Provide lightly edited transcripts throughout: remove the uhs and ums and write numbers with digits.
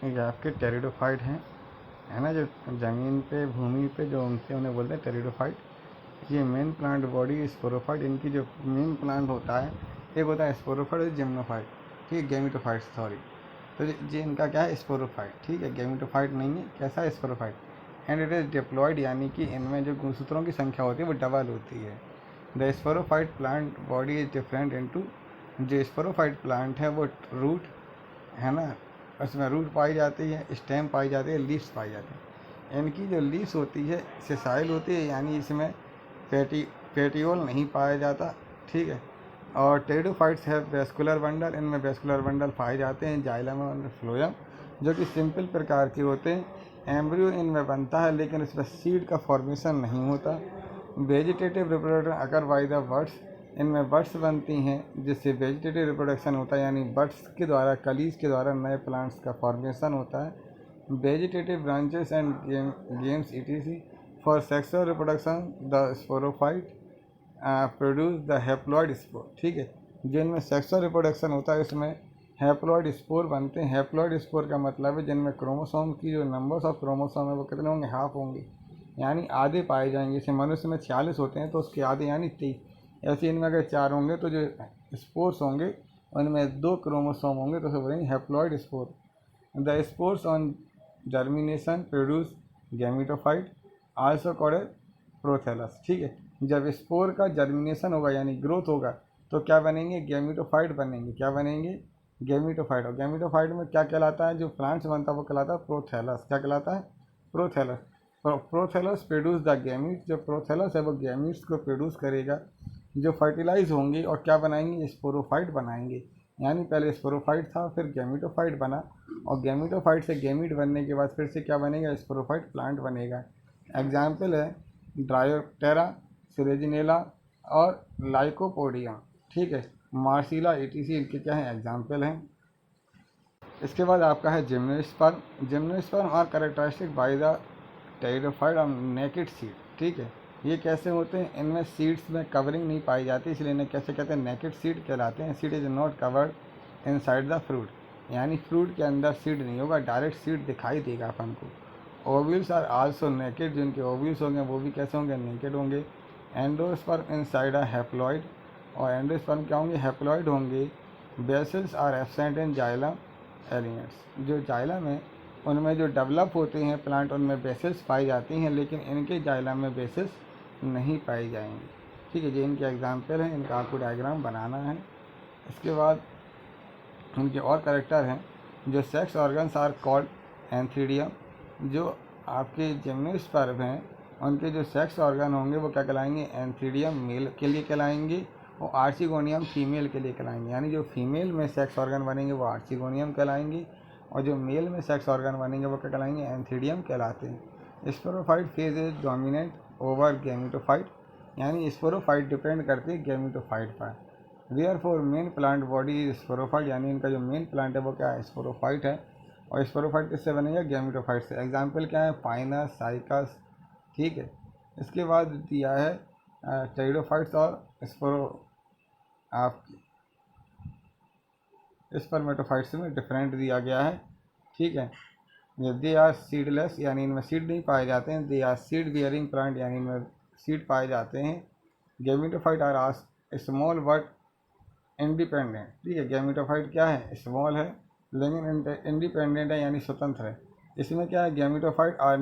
ये आपके टेरिडोफाइट हैं, है ना, जो ज़मीन पे भूमि पे जो उनके उन्हें बोलते हैं टेरिडोफाइट। ये मेन प्लांट बॉडी स्पोरोफाइट, इनकी जो मेन प्लांट होता है एक होता है स्पोरोफाइट और जिम्नोफाइट, ठीक है, गेमिटोफाइट सॉरी। तो ये इनका क्या है स्पोरोफाइट, ठीक है, गेमिटोफाइट नहीं है, कैसा है sporophyte. And it is diploid, यानी कि इनमें जो गुणसूत्रों की संख्या होती है वो डबल होती है। The sporophyte plant body is different into, जो स्पोरोफाइट प्लांट है वो रूट, है ना, उसमें रूट पाई जाती है, स्टेम पाई जाती है, लीव्स पाई जाती है। इनकी जो लीव्स होती है सेसाइल होती है, यानी इसमें पेटियोल नहीं पाया जाता, ठीक है। और टेरिडोफाइट्स है वेस्कुलर बंडल, इनमें वेस्कुलर बंडल पाए जाते हैं जाइलम और फ्लोएम, जो कि सिंपल प्रकार के होते हैं। एम्ब्रियो इनमें बनता है लेकिन इसमें सीड का फॉर्मेशन नहीं होता। Vegetative reproduction occur by the birds, इनमें बर्ड्स बनती हैं जिससे वेजिटेटिव रिप्रोडक्शन होता है, यानी बर्ड्स के द्वारा, कलीज के द्वारा नए प्लांट्स का फॉर्मेशन होता है। Vegetative branches and games etc., for sexual reproduction the sporophyte produce the haploid spore, ठीक है। जिनमें सेक्सुअल रिप्रोडक्शन होता है इसमें हैप्लॉइड स्पोर बनते हैं। हैप्लॉइड स्पोर का मतलब है जिनमें क्रोमोसोम की जो नंबर्स ऑफ क्रोमोसोम है वो कितने होंगे, हाफ होंगे, यानी आधे पाए जाएंगे। जैसे मनुष्य में 46 होते हैं तो उसके आधे यानी 23, ऐसे इनमें अगर 4 होंगे तो जो स्पोर्स होंगे उनमें 2 क्रोमोसोम होंगे, तो उसे बोलेंगे haploid spore. The spores on germination produce gametophyte, also called prothallus, ठीक है। जब स्पोर का जर्मिनेशन होगा यानी ग्रोथ होगा तो क्या बनेंगे, गैमेटोफाइट बनेंगे। क्या बनेंगे, गैमेटोफाइट। और गैमेटोफाइट में क्या कहलाता है, जो प्लांट्स बनता है वो कहलाता है प्रोथेलस। क्या कहलाता है, prothallus. Prothallus produce the gamete, जो प्रोथेलस है वो गैमीट्स को प्रोड्यूस करेगा जो फर्टिलाइज होंगे और क्या बनाएंगे, स्पोरोफाइट बनाएंगे। यानी पहले स्पोरोफाइट था फिर गैमेटोफाइट बना, और गैमेटोफाइट से गैमीट बनने के बाद फिर से क्या बनेगा, स्पोरोफाइट प्लांट बनेगा। एग्जाम्पल है ड्रायोप्टेरा, सिरेजिनेला और लाइकोपोडिया, ठीक है, मार्सिला एटीसी, इनके क्या हैं, एग्जाम्पल हैं। इसके बाद आपका है gymnosperm. Gymnosperm are characteristic by the pteridophyte और नेकेड सीड, ठीक है। ये कैसे होते हैं, इनमें सीड्स में कवरिंग नहीं पाई जाती, इसलिए इन्हें कैसे कहते हैं, नेकेड सीड कहलाते हैं। Seed is not covered inside the fruit, यानी फ्रूट के अंदर सीड नहीं होगा, डायरेक्ट सीड दिखाई देगा अपन को। ओव्यूल्स आर आल्सो नेकेड, जिनके ओव्यूल्स होंगे वो भी कैसे होंगे, नेकेड होंगे। एंडोस्पर्म इनसाइड अ हैप्लॉइड, और एंडोस्पर्म क्या होंगे, हैप्लॉइड होंगे। Vessels are absent in xylem elements, जो जाइलम है उनमें जो डेवलप होते हैं प्लांट उनमें बेसिल्स पाई जाती हैं, लेकिन इनके जाइलम में बेसिल्स नहीं पाई जाएंगी, ठीक है। जो इनके एग्जाम्पल हैं, इनका आपको डायग्राम बनाना है। इसके बाद उनके और करेक्टर हैं, जो सेक्स ऑर्गन्स आर कॉल्ड एंथीडियम, जो आपके जिम्नोस्पर्म हैं उनके जो सेक्स ऑर्गन होंगे वो क्या कहलाएंगे, एंथीडियम मेल के लिए कहलाएंगे और आर्चिगोनियम फीमेल के लिए कहलाएंगे। यानी जो फीमेल में सेक्स ऑर्गन बनेंगे वो आर्चिगोनियम कहलाएंगे और जो मेल में सेक्स ऑर्गन बनेंगे वो क्या कहलाएंगे, एंथीडियम कहलाते हैं। Sporophyte phase is dominate over gametophyte, यानी स्पोरोफाइट डिपेंड करती है गैमेटोफाइट पर। Therefore main plant body is sporophyte, यानी इनका जो मेन प्लांट है वो क्या है, स्पोरोफाइट है। और स्पोरोफाइट किससे बनेगा, गैमेटोफाइट से। एग्जाम्पल क्या है, पाइनस, साइकस, ठीक है। इसके बाद दिया है टेरिडोफाइट्स और स्पोरो आप स्पर्मेटोफाइट्स में डिफरेंट दिया गया है, ठीक है। दे आर सीडलेस, यानी इनमें सीड नहीं पाए जाते हैं। They are seed bearing plant, यानी इनमें सीड पाए जाते हैं। Gametophyte are small but independent, ठीक है। गैमेटोफाइट क्या है, स्मॉल है लेकिन इंडिपेंडेंट है, यानी स्वतंत्र है। इसमें क्या है, gametophyte are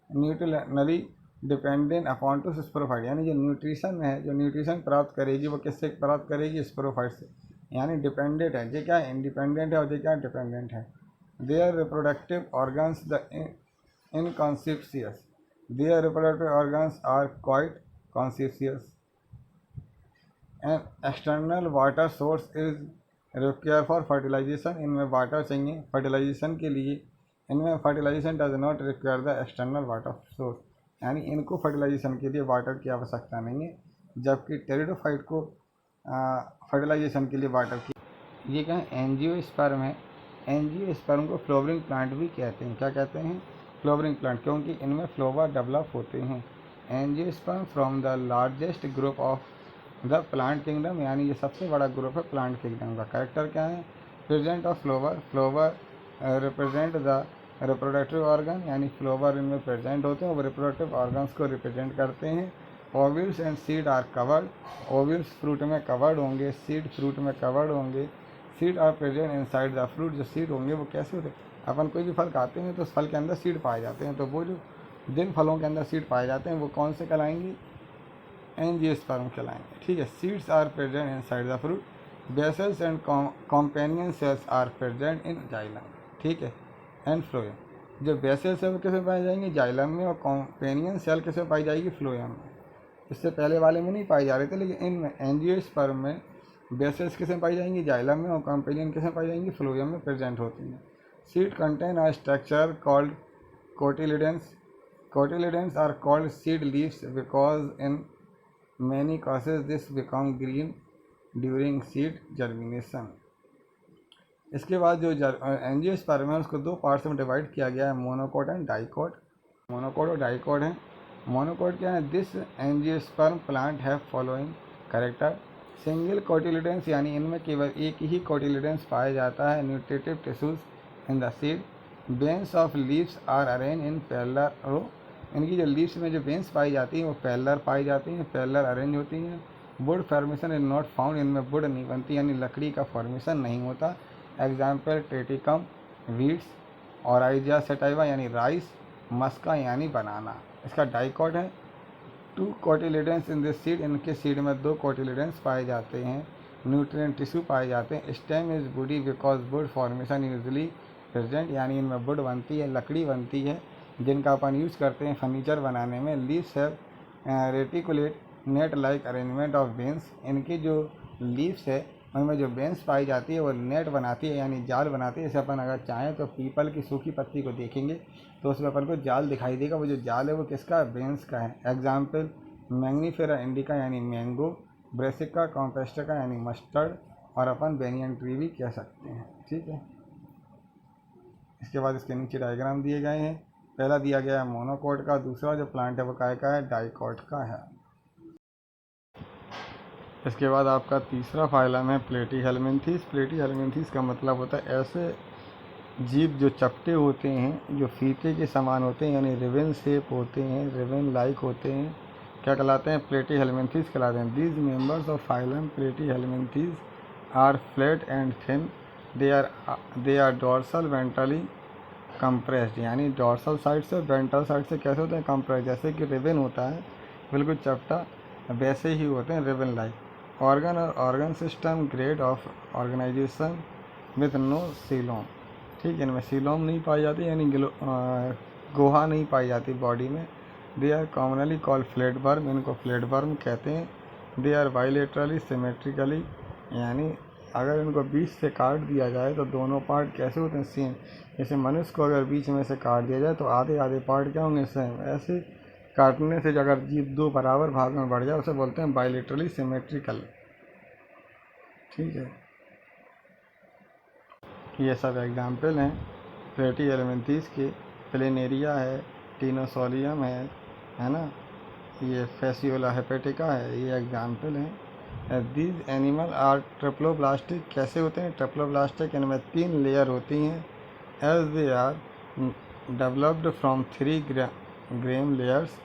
neutrally dependent upon to sporophyte, यानी जो न्यूट्रिशन है, जो न्यूट्रिशन प्राप्त करेगी वो किससे प्राप्त करेगी, स्पोरोफाइट से, यानी डिपेंडेंट है। ये क्या है, इंडिपेंडेंट है और ये क्या डिपेंडेंट है। Their reproductive organs the inconspicuous, their reproductive organs are quite conspicuous. And external water source is require for fertilization, इनमें वाटर चाहिए फर्टिलाइजेशन के लिए। इनमें fertilization does not require the external water source, यानी इनको फर्टिलाइजेशन के लिए वाटर की आवश्यकता नहीं है, जबकि टेरिडोफाइट को फर्टिलाइजेशन के लिए वाटर की। ये क्या है, एंजियोस्पर्म है। एंजियोस्पर्म को फ्लावरिंग प्लांट भी कहते हैं। क्या कहते हैं, फ्लावरिंग प्लांट, क्योंकि इनमें फ्लावर डेवलप होते हैं। Angiosperm from the largest group of the plant kingdom, यानी ये सबसे बड़ा ग्रुप है प्लांट किंगडम का। कैरेक्टर क्या है, present of flower, flower represent the reproductive organ, यानी फ्लोवर इनमें प्रेजेंट होते हैं, वो रिप्रोडक्टिव ऑर्गन्स को रिप्रेजेंट करते हैं। Ovules and seed are covered, ovules fruit में कवर्ड होंगे, सीड फ्रूट में कवर्ड होंगे। Seed are present inside the fruit, जो सीड होंगे वो कैसे होते हैं, अपन कोई भी फल खाते हैं तो उस फल के अंदर सीड पाए जाते हैं, तो वो जो जिन फलों के अंदर सीड पाए जाते हैं वो कौन से कहलाएंगे, एंजियोस्पर्म कहलाएंगे। ठीक है, seeds are present inside the fruit, vessels and companion cells are present in xylem. ठीक है, एंड फ्लोएम, जो बेसल्स है वो किस में पाई जाएंगी, जाइलम में, और कॉम्पेनियन सेल किस में पाई जाएगी, फ्लोएम में। इससे पहले वाले में नहीं पाई जा रहे थे, लेकिन इनमें एंजियोस्पर्म में बेसल्स किस में पाई जाएंगी, जाइलम में, और कॉम्पेनियन किस में पाई जाएंगी, फ्लोएम में प्रेजेंट होती हैं। Seed contain a structure called cotyledons, cotyledons are called seed leaves because in many cases this become green during seed germination। इसके बाद जो एंजियोस्पर्म है उसको दो पार्ट्स में डिवाइड किया गया है, मोनोकोट एंड डाइकोट। मोनोकोट और डाइकोट है। मोनोकोट क्या है, this angiosperm plant have following character, single cotyledons, यानी इनमें केवल एक ही कोटिलिडेंस पाया जाता है, nutritive tissues in the seed, veins of leaves are arrange in parallel row, इनकी जो लीव्स में जो बेन्स पाई जाती हैं वो पैरेलल पाई जाती हैं, पैरेलल अरेंज होती हैं। Would formation is not found, इनमें वुड नहीं बनती, यानी लकड़ी का फॉर्मेशन नहीं होता। एग्जाम्पल ट्रेटिकम वीड्स, ऑराइजिया सेटाइवा यानी राइस, मस्का यानी बनाना। इसका डाइकॉट है, टू कोटिलिडेंस इन दिस सीड, इनके सीड में दो कोटिलिडेंस पाए जाते हैं, न्यूट्रिएंट टिश्यू पाए जाते हैं। Stem is woody because would formation usually present, यानी इनमें वुड बनती है, लकड़ी बनती है, जिनका अपन यूज़ करते हैं फर्नीचर बनाने में। लीव्स है reticulate net like arrangement of बेन्स, इनकी जो लीव्स है उनमें जो बेन्स पाई जाती है वो नेट बनाती है, यानी जाल बनाती है। जैसे अपन अगर चाहें तो पीपल की सूखी पत्ती को देखेंगे तो उसमें अपन को जाल दिखाई देगा, वो जो जाल है वो किसका है, बेन्स का है। एग्जाम्पल मैंगनीफेरा इंडिका यानी मैंगो, ब्रेसिका कॉम्पेस्टिका यानी मस्टर्ड, और अपन बेनियन ट्री भी कह सकते हैं। ठीक है, इसके बाद इसके नीचे डायग्राम दिए गए हैं। पहला दिया गया है मोनोकोट का, दूसरा जो प्लांट है वो काय का है, डाइकोट का है। इसके बाद आपका तीसरा फाइलम है प्लेटीहेल्मिन्थीस। प्लेटीहेल्मिन्थीस का मतलब होता है ऐसे जीव जो चपटे होते हैं, जो फीते के समान होते हैं, यानी रिबन शेप होते हैं, रिबन लाइक होते हैं, क्या कहलाते हैं, प्लेटीहेल्मिन्थीस कहलाते हैं। These members of phylum platyhelminthes are flat and thin, they are dorsal ventrally compressed, यानी डोर्सल साइड से वेंट्रल साइड से कैसे होते हैं, कंप्रेस, जैसे कि रिबन होता है बिल्कुल चपटा, वैसे ही होते हैं रिबन लाइक। ऑर्गन और organ system grade of organisation with no coelom. ठीक है, इनमें सीलोम नहीं पाई जाती, यानी गुहा नहीं पाई जाती बॉडी में। They are commonly called flat worm, इनको फ्लैट वर्म कहते हैं। दे आर बाइलेटरली सिमेट्रिकली, यानी अगर इनको बीच से काट दिया जाए तो दोनों पार्ट कैसे होते हैं, सेम। जैसे मनुष्य को अगर बीच में से काट दिया जाए तो आधे आधे पार्ट क्या होंगे, सेम। ऐसे काटने से अगर जीव दो बराबर भाग में बढ़ जाए उसे बोलते हैं बाइलेटरली सिमेट्रिकल। ठीक है, ये सब एग्जाम्पल हैं प्लेटीहेल्मिन्थीस के। प्लेनेरिया है, टीनोसोलियम है ना, ये फेसियोला हेपेटिका है, ये एग्जाम्पल हैं। दीज एनिमल आर ट्रिप्लोब्लास्टिक, कैसे होते हैं, ट्रिप्लोब्लास्टिक, इनमें 3 लेयर होती हैं। As they are developed from 3 germ layers,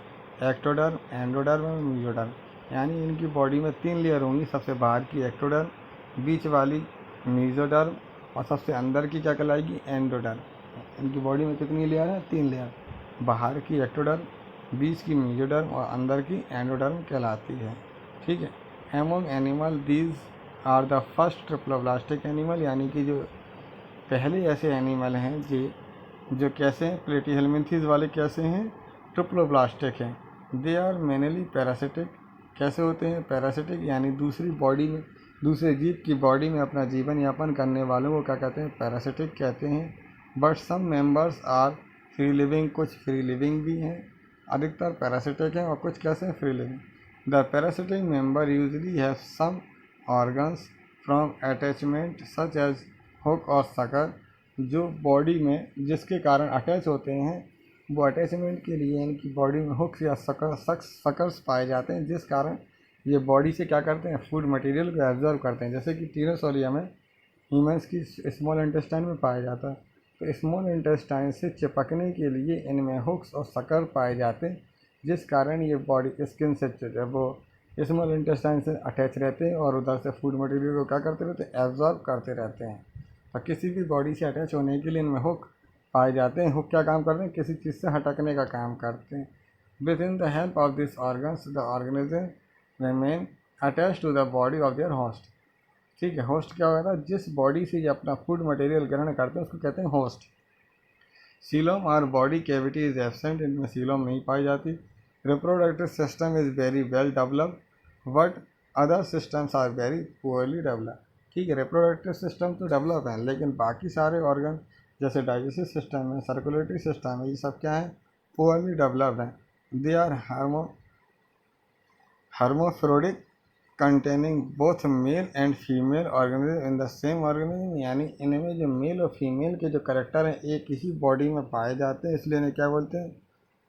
ectoderm, endoderm और मीजोडर्म, यानी इनकी बॉडी में 3 लेयर होंगी। सबसे बाहर की एक्टोडर्म, बीच वाली मीजोडर्म, और सबसे अंदर की क्या कहलाएगी, एंडोडर्म। इनकी बॉडी में कितनी लेयर है, 3 लेयर, बाहर की एक्टोडर्म, बीच की मीजोडर्म और अंदर की एंडोडर्म कहलाती है। ठीक है, among animal these are the first triploblastic animal, यानी कि जो पहले ऐसे एनिमल हैं जो कैसे हैं, प्लेटीहेल्मिन्थीस वाले कैसे हैं, ट्रिप्लोब्लास्टिक हैं। दे आर मेनली पैरासिटिक, कैसे होते हैं, पैरासिटिक, यानी दूसरी बॉडी में, दूसरे जीव की बॉडी में अपना जीवन यापन करने वालों को क्या कहते हैं, पैरासिटिक कहते हैं। But some members are free living, कुछ फ्री लिविंग भी हैं, अधिकतर पैरासिटिक हैं और कुछ कैसे हैं, free living. The parasitic member usually have some organs from attachment such as hook और सकर, जो बॉडी में जिसके कारण अटैच होते हैं वो अटैचमेंट के लिए इनकी बॉडी में हुक्स या सकर्स पाए जाते हैं, जिस कारण ये बॉडी से क्या करते हैं, फूड मटेरियल को एब्जॉर्व करते हैं। जैसे कि टीनोसोलिया में ह्यूमंस की स्मॉल इंटेस्टाइन में पाया जाता है, तो स्मॉल इंटेस्टाइन से चिपकने के लिए इनमें हुक्स और सकर पाए जाते हैं, जिस कारण ये बॉडी स्किन से वो स्मॉल इंटेस्टाइन से अटैच रहते हैं और उधर से फूड मटेरियल को क्या करते रहते हैं, एब्जॉर्ब करते रहते हैं। तो किसी भी बॉडी से अटैच होने के लिए इनमें हुक पाए जाते हैं। हुक क्या काम करते हैं, किसी चीज़ से हटकने का काम करते हैं। With in the help of this organs the organism remain attach to the body of their host. ठीक है, होस्ट क्या होता है, जिस बॉडी से ये अपना फूड मटेरियल ग्रहण करते हैं उसको कहते हैं होस्ट। सीलोम और बॉडी कैविटी इज एब्सेंट, इनमें सीलोम नहीं पाई जाती। Reproductive system is very well developed but other systems are very poorly developed. ठीक है, रिप्रोडक्टिव सिस्टम तो डेवलप है, लेकिन बाकी सारे ऑर्गन जैसे डाइजेस्टिव सिस्टम है, सर्कुलेटरी सिस्टम है, ये सब क्या है, पुअरली डेवलप्ड हैं। They are hermaphroditic containing both male and female organism in the same organism, यानी इनमें जो मेल और फीमेल के जो करेक्टर हैं एक ही बॉडी में पाए जाते हैं, इसलिए इन्हें क्या बोलते हैं,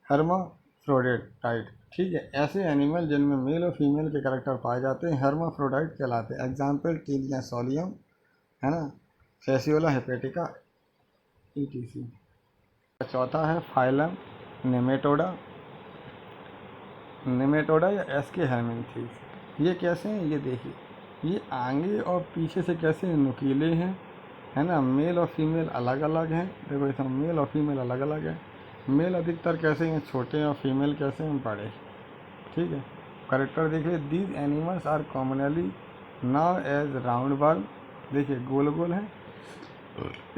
hermaphrodite। ठीक है, ऐसे एनिमल जिनमें मेल और फीमेल के करेक्टर पाए जाते हैं hermaphrodite कहलाते हैं। एग्जाम्पल टीलिया सोलियम है ना, फेसियोला हेपेटिका etc। चौथा है फाइलम नेमेटोडा। नेमेटोडा या एस्के हेलमिन्थीज, ये कैसे हैं, ये देखिए, ये आगे और पीछे से कैसे नुकीले हैं, है ना। मेल और फीमेल अलग अलग हैं, देखो इसमें मेल और फीमेल अलग अलग है। मेल अधिकतर कैसे हैं, छोटे हैं, और फीमेल कैसे हैं, बड़े। ठीक है, करेक्टर देखिए, these animals are commonly known as round worm. देखिए गोल गोल हैं,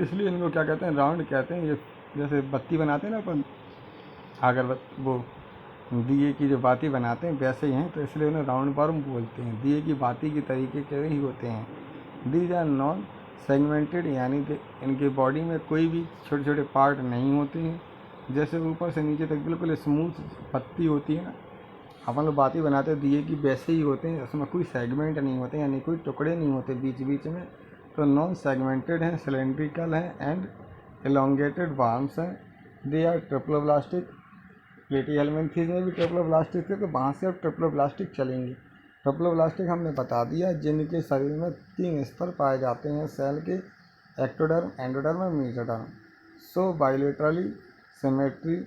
इसलिए इनको क्या कहते हैं, राउंड कहते हैं। ये जैसे बत्ती बनाते हैं ना अपन, अगर वो दिए की जो बाती बनाते हैं वैसे ही हैं, तो इसलिए उन्हें राउंड वर्म बोलते हैं। दिए की बाती की तरीके के ही होते हैं। दीज आर नॉन सेगमेंटेड, यानी कि इनके बॉडी में कोई भी छोटे छोटे पार्ट नहीं होते हैं। जैसे ऊपर से नीचे तक बिल्कुल स्मूथ पत्ती होती है ना, अपन लोग बाती बनाते हैं दिए की, वैसे ही होते हैं। उसमें कोई सेगमेंट नहीं होते, यानी कोई टुकड़े नहीं होते बीच बीच में। तो नॉन सेगमेंटेड हैं, सिलेंड्रिकल हैं एंड एलोंगेटेड वर्म्स हैं। They are triploblastic. Platyhelminthes में भी ट्रिप्लोब्लास्टिक थे, तो वहाँ से अब ट्रिप्लोब्लास्टिक चलेंगे। ट्रिप्लोब्लास्टिक हमने बता दिया, जिनके शरीर में 3 स्तर पाए जाते हैं सेल के, एक्टोडर्म, एंडोडर्म और mesoderm. So bilaterally symmetry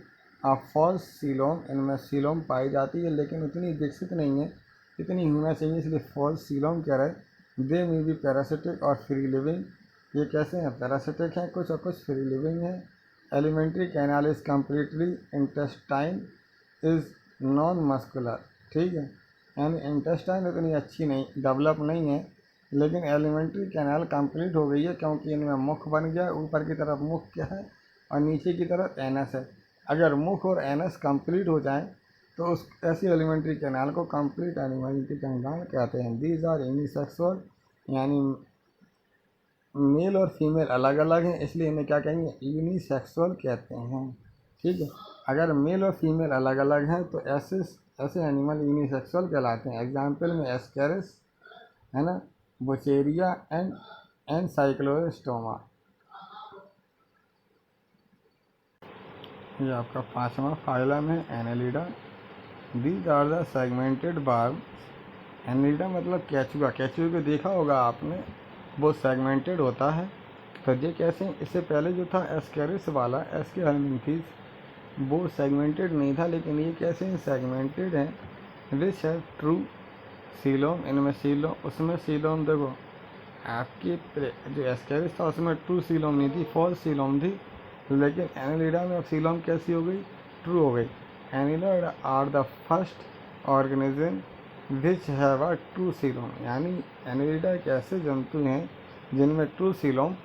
of false coelom, इनमें सीलोम पाई जाती है, लेकिन उतनी विकसित नहीं है, इतनी होना चाहिए, इसलिए फॉल्स सीलोम कह रहे। दे में भी पैरासिटिक और फ्री लिविंग। ये कैसे हैं, पैरासिटिक हैं कुछ और कुछ फ्री लिविंग हैं। Alimentary canal is completely, intestine is non muscular. ठीक है, यानी इंटेस्टाइन उतनी अच्छी नहीं, डेवलप नहीं है, लेकिन एलिमेंट्री कैनाल कंप्लीट हो गई है, क्योंकि इनमें मुख बन गया। ऊपर की तरफ मुख क्या है और नीचे की तरफ एनस है। अगर मुख और एनस कंप्लीट हो जाए तो उस ऐसी एलिमेंट्री कैनाल को कंप्लीट एलिमेंट्री कैनाल कहते हैं। दीज आर यूनिसेक्सुअल, यानी मेल और फीमेल अलग अलग हैं, इसलिए इन्हें क्या कहेंगे, यूनिसेक्सुअल कहते हैं। ठीक है, अगर मेल और फीमेल अलग अलग हैं तो ऐसे एनिमल यूनिसेक्सुअल कहलाते हैं। एग्जाम्पल में एस्केरिस है ना, बुचेरिया एंड साइक्लोस्टोमा। ये आपका 5वां फाइलम है Annelida. These are the segmented worm. Annelida मतलब केचुआ, केचुए को देखा होगा आपने, वो सेगमेंटेड होता है। तो ये कैसे, इससे पहले जो था एस्केरिस वाला, एस्के हेलमिन्थीज, वो सेगमेंटेड नहीं था, लेकिन ये कैसे हैं, सेगमेंटेड हैं। विच है ट्रू सीलोम, इनमें सीलोम, उसमें सीलोम देखो आपकी जो एस्केरिस था उसमें ट्रू सीलोम नहीं थी, फॉल्स सीलोम थी, लेकिन एनेलिडा में अब सीलोम कैसी हो गई, ट्रू हो गई। Annelida are the first organism which have a true coelom, यानी एनेलिडा एक ऐसे जंतु हैं जिनमें ट्रू सीलोम।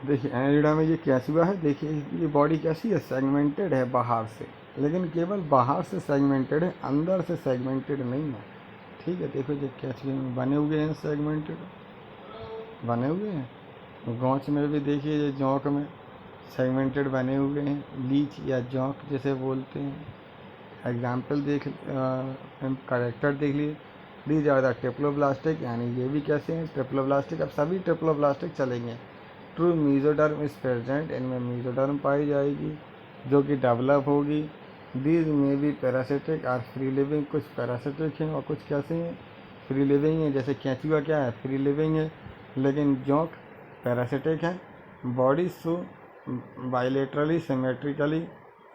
देखिए एनेलिडा में ये केचुआ है, देखिए ये बॉडी कैसी है, सेगमेंटेड है बाहर से, लेकिन केवल बाहर से सेगमेंटेड है, अंदर से सेगमेंटेड नहीं है। ठीक है, देखो ये केचुए में बने हुए हैं, सेगमेंटेड बने हुए हैं। गौच में भी देखिए, ये जोंक में सेगमेंटेड बने हुए हैं, लीच या जोंक जिसे बोलते हैं। एग्जाम्पल देख, करेक्टर देख लीजिए। दीज आर द ट्रिप्लोब्लास्टिक, यानी ये भी कैसे हैं, ट्रिप्लोब्लास्टिक। अब सभी ट्रिप्लोब्लास्टिक चलेंगे। ट्रू मेसोडर्म इज प्रेजेंट, इनमें मेसोडर्म पाई जाएगी जो कि डेवलप होगी। दीज में भी पैरासिटिक और फ्री लिविंग, कुछ पैरासिटिक हैं और कुछ कैसे हैं, फ्री लिविंग है। जैसे केचुआ क्या है, फ्री लिविंग है, लेकिन जोंक पैरासिटिक है। बॉडी सो बाइलेटरली सिमेट्रिकली,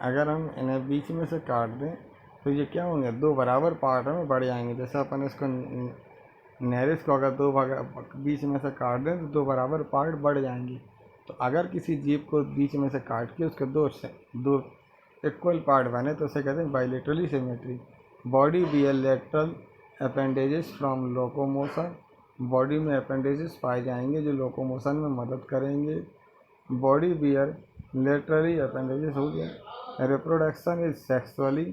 अगर हम इन्हें बीच में से काट दें तो ये क्या होंगे, दो बराबर पार्ट में बढ़ जाएंगे। जैसे अपन इसको नैरिस को अगर दो भाग बीच में से काट दें तो दो बराबर पार्ट बढ़ जाएंगे। तो अगर किसी जीव को बीच में से काट के उसके दो इक्वल पार्ट बने तो उसे कहते हैं bilaterally symmetry. Body bear lateral appendages from locomotion, body में अपेंडेजेस पाए जाएंगे जो लोकोमोशन में मदद करेंगे। बॉडी बियर लेटरली अपेंडेजेस हो गया। रिप्रोडक्शन इज सेक्सुअली,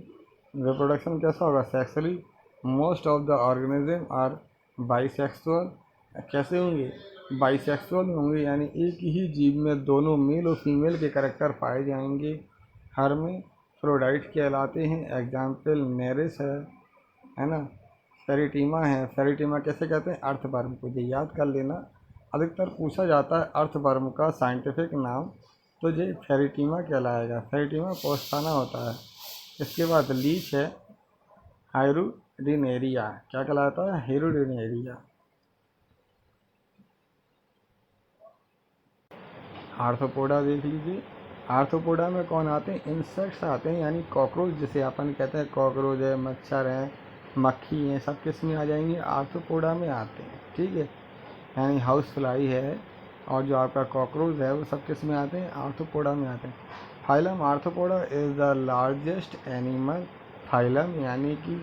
रिप्रोडक्शन कैसा होगा, sexually. Most of the organism are bisexual, कैसे होंगे, बाइसेक्सुअल होंगे, यानी एक ही जीव में दोनों मेल और फीमेल के करैक्टर पाए जाएंगे। हर्मेफ्रोडाइट कहलाते हैं। एग्जाम्पल नेरिस है ना, फेरिटीमा है। फेरिटीमा कैसे कहते हैं, अर्थवर्म को, ये याद कर लेना। अधिकतर पूछा जाता है अर्थवर्म का साइंटिफिक नाम, तो ये फेरिटीमा कहलाएगा। फेरिटीमा पोस्ताना होता है। इसके बाद लीच है, हाइरुडिनेरिया, क्या कहलाता है, हाइरुडिनेरिया। आर्थ्रोपोडा देख लीजिए। आर्थ्रोपोडा में कौन आते हैं, इंसेक्ट्स आते हैं, यानी कॉकरोच, जिसे अपन कहते हैं कॉकरोच है, मच्छर है, मक्खी है, सब किस में आ जाएंगे, आर्थ्रोपोडा में आते हैं। ठीक है, यानी हाउस फ्लाई है और जो आपका कॉकरोच है वो सब किस में आते हैं, आर्थ्रोपोडा में आते हैं। Phylum arthropoda is the largest animal phylum, यानी कि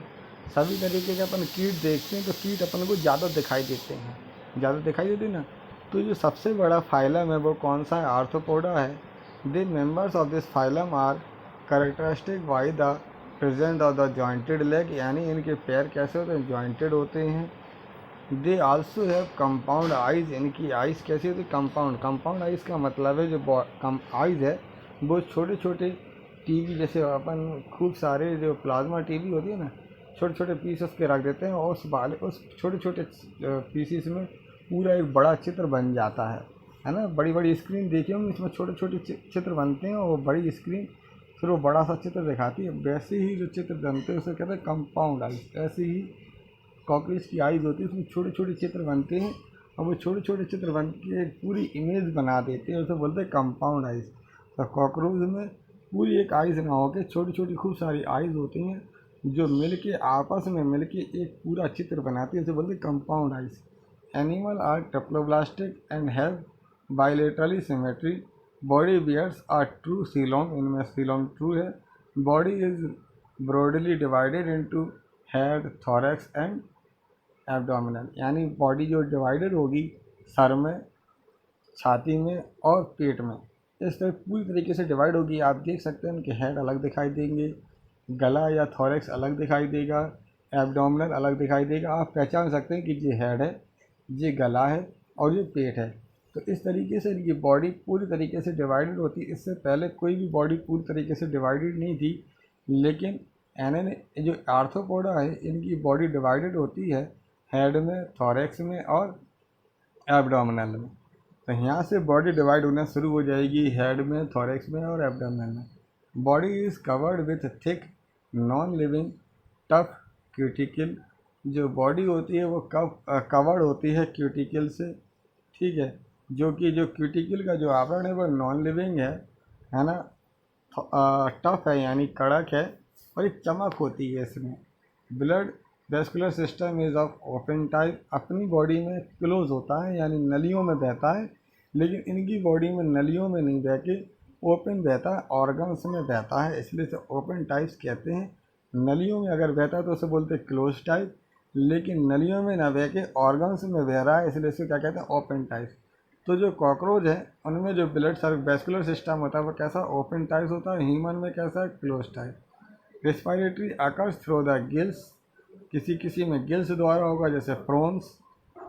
सभी तरीके के अपन कीट देखते हैं तो कीट अपन को ज़्यादा दिखाई देते हैं, ज़्यादा दिखाई देते हैं ना। तो जो सबसे बड़ा फाइलम है वो कौन सा है, आर्थ्रोपोडा है। The members of this phylum are characteristic by the present of the jointed leg, यानी इनके पैर कैसे होते हैं, जॉइंटेड होते हैं। They also have compound eyes, इनकी आइज़ कैसी होती है, कंपाउंड। कंपाउंड आइज़ का मतलब है जो आइज़ है वो छोटे छोटे टीवी, जैसे अपन खूब सारे जो प्लाज्मा टीवी होती है ना, छोटे छोटे पीस उसके रख देते हैं और उस छोटे छोटे पीसीस में पूरा एक बड़ा चित्र बन जाता है ना। बड़ी बड़ी स्क्रीन देखी होंगे, इसमें छोटे छोटे चित्र बनते हैं और वो बड़ी स्क्रीन फिर वो बड़ा सा चित्र दिखाती है। वैसे ही जो चित्र बनते हैं उसे कहते हैं कंपाउंड आइज। ऐसे ही कॉकरोच की आइज़ होती है, उसमें छोटे छोटे चित्र बनते हैं और वो छोटे छोटे चित्र बन के एक पूरी इमेज बना देते हैं, उसे बोलते हैं कंपाउंड आइज। तो कॉकरोच में पूरी एक आइज़ ना होकर छोटी छोटी खूब सारी आइज़ होती हैं जो मिलके आपस में मिलके एक पूरा चित्र बनाती है, उसे बोलते हैं compound eyes. Animal are triploblastic and have bilaterally symmetry. Body bears are true coelom, इनमें सीलोम ट्रू है। Body is broadly divided into head, thorax and abdominal, यानी बॉडी जो डिवाइडेड होगी सर में, छाती में और पेट में, इस तरह पूरी तरीके से डिवाइड होगी। आप देख सकते हैं कि हेड अलग दिखाई देंगे, गला या थॉरैक्स अलग दिखाई देगा, एब्डोमिनल अलग दिखाई देगा। आप पहचान सकते हैं कि ये हेड है, ये गला है और ये पेट है। तो इस तरीके से ये बॉडी पूरी तरीके से डिवाइडेड होती है। इससे पहले कोई भी बॉडी पूरी तरीके से डिवाइडेड नहीं थी, लेकिन जो आर्थ्रोपोडा है इनकी बॉडी डिवाइडेड होती है हेड में, थॉरैक्स में और एब्डोमिनल में। तो यहाँ से बॉडी डिवाइड होना शुरू हो जाएगी हेड में, थॉरैक्स में और एब्डोमिनल में। Body is covered with thick non living tough cuticle, जो बॉडी होती है वो कवर्ड होती है क्यूटिकल से। ठीक है, जो कि जो क्यूटिकल का जो आवरण है वो नॉन लिविंग है ना, टफ है यानी कड़क है और एक चमक होती है इसमें। Blood vascular system is of open type, अपनी बॉडी में क्लोज होता है यानी नलियों में बहता है, लेकिन इनकी बॉडी में नलियों में नहीं बह के ओपन बहता है, ऑर्गन्स में बहता है, इसलिए इसे ओपन टाइप्स कहते हैं। नलियों में अगर बहता है तो उसे बोलते हैं क्लोज टाइप, लेकिन नलियों में ना बह के ऑर्गन्स में बह रहा है इसलिए इसे क्या कहते हैं, ओपन टाइप्स। तो जो कॉकरोच है उनमें जो ब्लड वेस्कुलर सिस्टम होता है वो कैसा, ओपन टाइप्स होता है। ह्यूमन में कैसा है, close type. Respiratory occurs through the gills, किसी किसी में गिल्स द्वारा होगा जैसे फ्रॉन्स,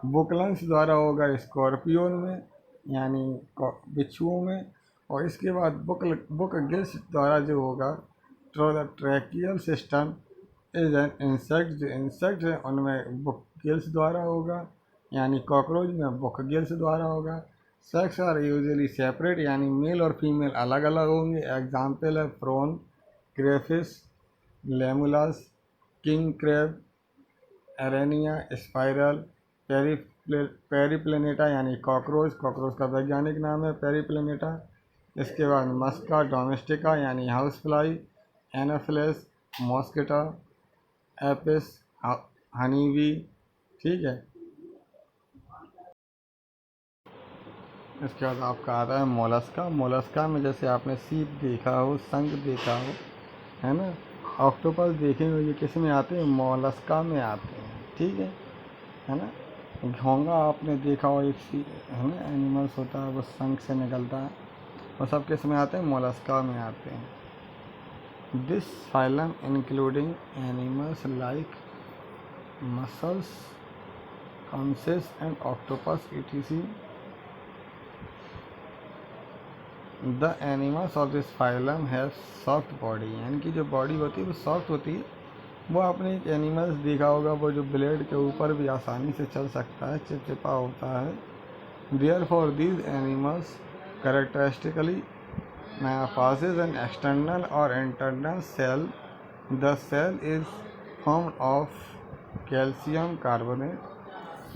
बुकलंस द्वारा होगा स्कॉर्पियोन में यानी बिच्छुओं में, और इसके बाद बुक गिल्स द्वारा जो होगा through the tracheal system is an insect, जो इंसेक्ट है उनमें बुक गिल्स द्वारा होगा, यानी कॉकरोच में बुक गिल्स द्वारा होगा। सेक्स आर यूजुअली सेपरेट, यानी मेल और फीमेल अलग अलग होंगे। एग्जाम्पल है prawn, crayfish, limulus, king crab, aranea, spiral, periplaneta यानी कॉकरोच, कॉकरोच का वैज्ञानिक नाम है पेरीप्लेनेटा। इसके बाद मस्का डोमेस्टिका यानी house fly, anopheles mosquito, apis honeybee, ठीक है। इसके बाद आपका आता है मोलस्का। मोलस्का में जैसे आपने सीप देखा हो, शंख देखा हो, है ना, ऑक्टोपस देखे हो, ये किस में आते हैं? मोलस्का में आते हैं, ठीक है ना। घोंगा आपने देखा हो, एक सी है ना एनिमल्स होता है, वो शंख से निकलता है, वो सब किस में आते हैं? मोलस्का में आते हैं। This phylum including animals like mussels, conches and octopus etc. The animals of this phylum have soft body, यानी कि जो बॉडी होती है वो सॉफ्ट होती है। वो आपने एक एनिमल्स देखा होगा, वो जो ब्लेड के ऊपर भी आसानी से चल सकता है, चिपचिपा होता है। Therefore these animals characteristically passes an external or internal cell. The cell is formed of calcium carbonate.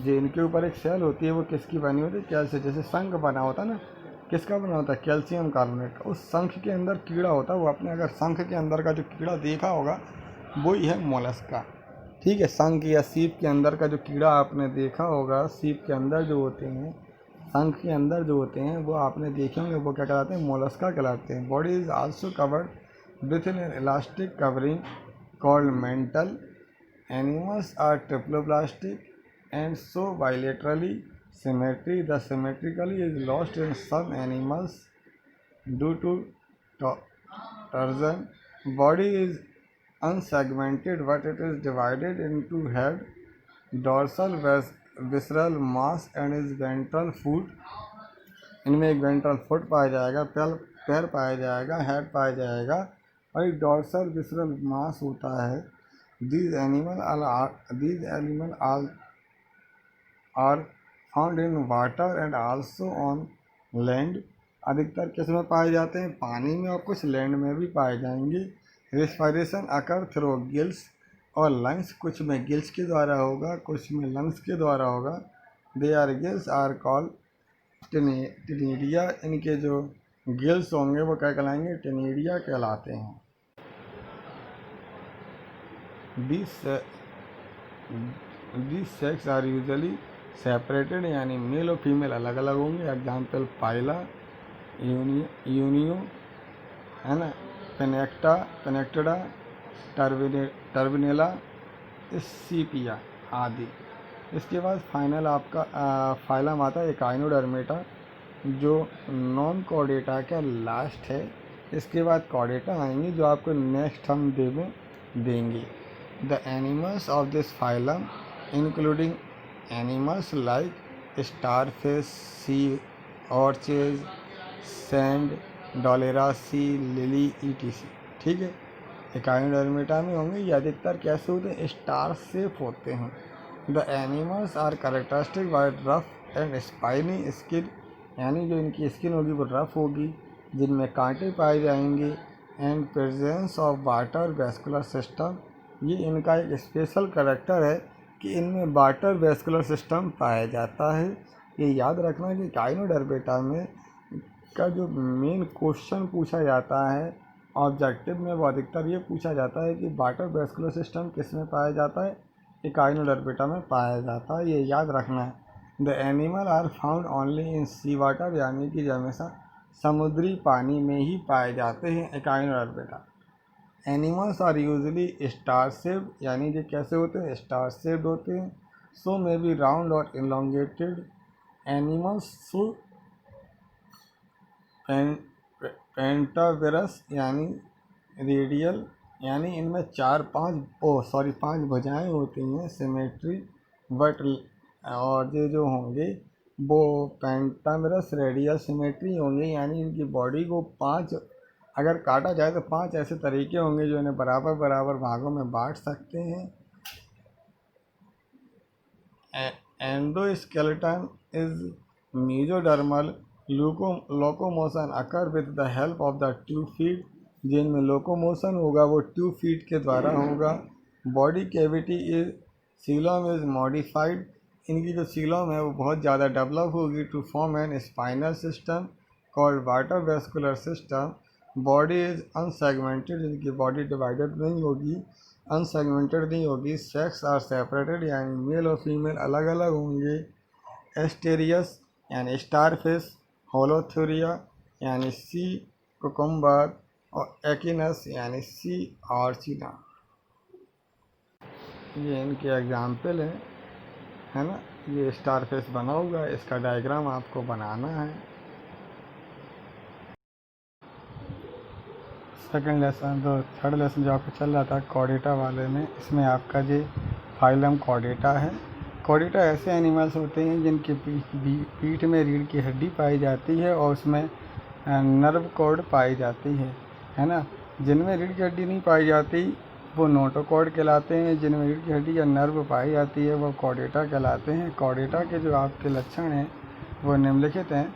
जो इनके ऊपर एक सेल होती है वो किसकी बनी होती है? कैल्शियम, जैसे शंख बना होता है ना, किसका बना होता है? कैल्शियम कार्बोनेट का। उस शंख के अंदर कीड़ा होता है, वो आपने अगर शंख के अंदर का जो कीड़ा देखा होगा वो ही है मोलस्का, ठीक है। शंख या सीप के अंदर का जो कीड़ा आपने देखा होगा, सीप के अंदर जो होते हैं, शंख के अंदर जो होते हैं, वो आपने देखे होंगे, वो क्या कहलाते हैं? मोलस्का कहलाते हैं। Body is also covered with an elastic covering called mantle. Animals are triploblastic and so bilaterally symmetry. The symmetrically is lost in some animals due to torsion. Body is unsegmented but it is divided into head, dorsal visceral mass and is ventral foot. इनमें एक ventral foot पाया जाएगा, पैर पाया जाएगा, head पाया जाएगा और एक डॉर्सल विसरल मास होता है। These animal are found in water and also on land. अधिकतर किस में पाए जाते हैं? पानी में, और कुछ लैंड में भी पाए जाएंगे। रेस्पिरेशन अकर थ्रू गिल्स और लंग्स, कुछ में गिल्स के द्वारा होगा, कुछ में लंग्स के द्वारा होगा। They are gills are called ctenidia. इनके जो गिल्स होंगे वो क्या कहलाएंगे? टेनिडिया कहलाते हैं। These sex are usually separated, यानी मेल और फीमेल अलग अलग होंगे। एग्जाम्पल पाइला, यूनियो, है ना, पेनेक्टेडा, टर्बिनेला, सीपिया आदि। इसके बाद फाइनल आपका फाइलम आता है एकाइनोडर्मेटा, जो नॉन कॉर्डेटा का लास्ट है। इसके बाद कॉर्डेटा आएंगे जो आपको नेक्स्ट हम देंगे। The animals of this phylum including animals like starfish, sea urchins, sand dollar, sea lily etc. ठीक है। एकाइनोडर्मेटा में होंगे। ये अधिकतर कैसे होते हैं? स्टार शेप होते हैं। The animals are characteristic by rough and spiny skin, यानी जो इनकी स्किन होगी वो रफ होगी, जिनमें कांटे पाए जाएंगे। And presence of water vascular system, ये इनका एक स्पेशल कैरेक्टर है कि इनमें वाटर वेस्कुलर सिस्टम पाया जाता है। ये याद रखना कि एकाइनोडर्मेटा में का जो मेन क्वेश्चन पूछा जाता है ऑब्जेक्टिव में, वो अधिकतर ये पूछा जाता है कि वाटर वेस्कुलर सिस्टम किस में पाया जाता है? एकाइनोडर्मेटा में पाया जाता है, ये याद रखना है। The animal are found only in sea water, यानी कि हमेशा समुद्री पानी में ही पाए जाते हैं Echinodermata. Animals are usually star shaped, यानी कि कैसे होते हैं? स्टार शेप्ड होते हैं। सो मे बी राउंड और इलोंगेटेड। एनिमल्स सो पेंटावेरस यानी रेडियल, यानी इनमें पांच भुजाएं होती हैं। सिमेट्री बट और ये जो होंगे वो पेंटावेरस रेडियल सिमेट्री होंगे, यानी इनकी बॉडी को पांच, अगर काटा जाए तो पांच ऐसे तरीके होंगे जो इन्हें बराबर बराबर भागों में बांट सकते हैं। Endoskeleton is mesodermal. Locomotion occur with the help of the 2 feet, जिनमें लोकोमोशन होगा वो 2 फीट के द्वारा होगा। Body cavity is coelom is modified इनकी जो सीलोम है वो बहुत ज़्यादा डेवलप होगी to form an spinal system called water vascular system. Body is unsegmented, इनकी बॉडी डिवाइडेड नहीं होगी, अनसेगमेंटेड नहीं होगी। सेक्स आर सेपरेटेड, यानी मेल और फीमेल अलग अलग होंगे। एस्टेरियस यानी स्टारफिश, होलोथुरिया यानी सी कुकुम्बर, और एकिनस यानी सी ऑर्चिना। ये इनके एग्जाम्पल है ना। ये स्टारफिश बना हुआ है, इसका डायग्राम आपको बनाना है। सेकंड लेसन तो थर्ड लेसन जो आपका चल रहा था कॉर्डेटा वाले में, इसमें आपका जो फाइलम कॉर्डेटा है। कॉर्डेटा ऐसे एनिमल्स होते हैं जिनकी पीठ में रीढ़ की हड्डी पाई जाती है और उसमें नर्व कॉर्ड पाई जाती है ना। जिनमें रीढ़ की हड्डी नहीं पाई जाती वो नोटोकॉर्ड कहलाते हैं, जिनमें रीढ़ की हड्डी या नर्व पाई जाती है वो कॉर्डेटा कहलाते हैं। कॉर्डेटा के जो आपके लक्षण हैं वो निम्नलिखित हैं।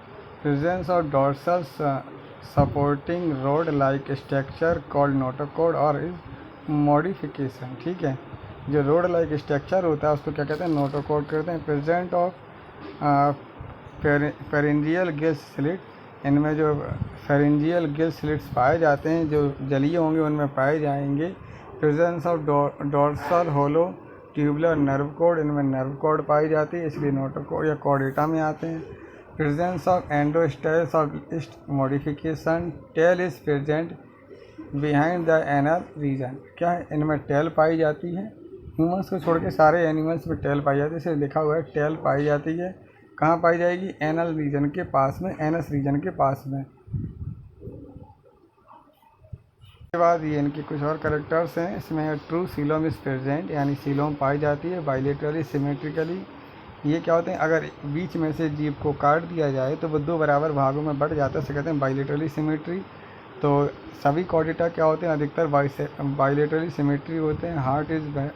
Presence of dorsal supporting road like structure called notochord और इज मॉडिफिकेशन। ठीक है, जो रोड लाइक स्ट्रक्चर होता है उसको क्या कहते हैं, नोटोकॉर्ड कहते हैं। Present of pharyngeal Gill slit, इनमें जो फेरेंजियल गिल स्लिट्स पाए जाते हैं जो जलीय होंगे उनमें पाए जाएंगे। Presence of dorsal hollow tubular nerve cord, इनमें नर्व कॉर्ड पाई जाती है इसलिए नोटोकॉर्ड या कॉर्डेटा में आते हैं। प्रेजेंस ऑफ एंडोस्टाइल्स ऑफ ईस्ट modification, tail is present behind the anal region. क्या है, इनमें टेल पाई जाती है। ह्यूमंस को छोड़ के सारे एनिमल्स में टेल पाई जाती है, इसे लिखा हुआ है टेल पाई जाती है। कहाँ पाई जाएगी, एनल रीजन के पास में, एनस रीजन के पास में। उसके बाद ये इनके कुछ और कैरेक्टर्स हैं। इसमें ट्रू सीलोम इज प्रेजेंट, यानी सीलोम पाई जाती है बाइलेटरली सिमेट्रिकली। ये क्या होते हैं, अगर बीच में से जीभ को काट दिया जाए तो वो दो बराबर भागों में बढ़ जाता है, इसे कहते हैं बाइलेटरली सिमेट्री। तो सभी कॉर्डेटा क्या होते हैं, अधिकतर बाइलेटरली सिमेट्री होते हैं। Heart is